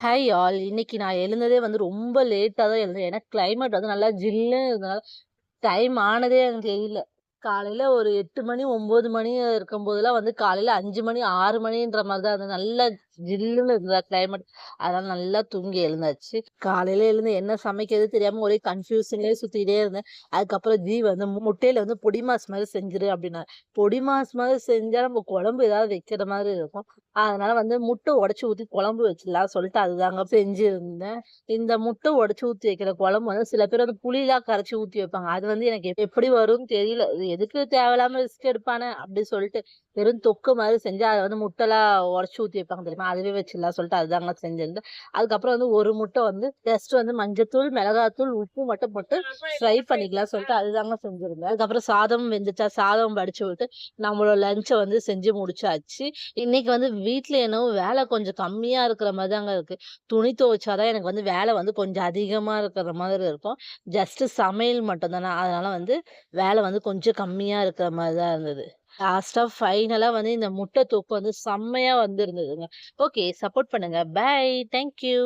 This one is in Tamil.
Hi all. இன்னைக்கு நான் எழுந்ததே வந்து ரொம்ப லேட்டா தான் எழுந்தேன். ஏன்னா கிளைமேட் வந்து நல்லா ஜில்லுன்னு இருந்தனால டைம் ஆனதே எனக்கு தெரியல. காலையில ஒரு 8 மணி, 9 மணி இருக்கும்போதெல்லாம் வந்து காலையில 5 மணி, 6 மணின்ற மாரி தான் இருந்தது. நல்லா ஜில்லுன்னு இருந்ததா கிளைமேட். அதனால நல்லா தூங்கி எழுந்தாச்சு. காலையில எழுந்து என்ன சமைக்கிறது தெரியாம ஒரே கன்ஃப்யூஷன்லயே சுத்திட்டே இருந்தேன். அதுக்கப்புறம் ஜி வந்து முட்டையில வந்து பொடி மாஸ் மாரி செஞ்சுரு அப்டின்னாரு. பொடி மாஸ் மாரி செஞ்சா நம்ம குழம்பு ஏதாவது வைக்கிற மாரி இருக்கும். அதனால வந்து முட்டை உடைச்சு ஊத்தி குழம்பு வச்சிடலாம் சொல்லிட்டு அதுதாங்க செஞ்சிருந்தேன். இந்த முட்டை உடைச்சு ஊத்தி வைக்கிற குழம்பு வந்து சில பேர் வந்து புளிலாம் கரைச்சு ஊத்தி வைப்பாங்க. அது வந்து எனக்கு எப்படி வரும்னு தெரியல. இது எதுக்கு தேவையில்லாம ரிஸ்க் எடுப்பானே அப்படி சொல்லிட்டு வெறும் தொக்கு மாரி செஞ்சு அத வந்து முட்டைலாம் உடைச்சு ஊத்தி வைப்பாங்க தெரியுமா? அதுவே வச்சிடலாம் சொல்லிட்டு அதுதாங்க செஞ்சிருந்தேன். அதுக்கப்புறம் வந்து ஒரு முட்டை வந்து ஜஸ்ட் வந்து மஞ்சத்தூள், மிளகாத்தூள், உப்பு மட்டும் போட்டு ஃப்ரை பண்ணிக்கலாம் சொல்லிட்டு அதுதாங்க செஞ்சிருந்தேன். அதுக்கப்புறம் சாதம் வெந்துச்சா சாதம் வடிச்சு விட்டு நம்மளோட லஞ்ச வந்து செஞ்சு முடிச்சாச்சு. இன்னைக்கு வந்து வீட்ல என்னவோ வேலை கொஞ்சம் கம்மியா இருக்கிற மாரி தாங்க இருக்கு. துணி துவைச்சா தான் எனக்கு வந்து வேலை வந்து கொஞ்சம் அதிகமா இருக்கிற மாதிரி இருக்கும். ஜஸ்ட் சமையல் மட்டும் தான. அதனால வந்து வேலை வந்து கொஞ்சம் கம்மியா இருக்கிற மாரி தான் இருந்தது. லாஸ்ட்டா ஃபைனலா வந்து இந்த முட்டை தொக்கு வந்து செம்மையா வந்திருந்ததுங்க. ஓகே, சப்போர்ட் பண்ணுங்க. பை. Thank you.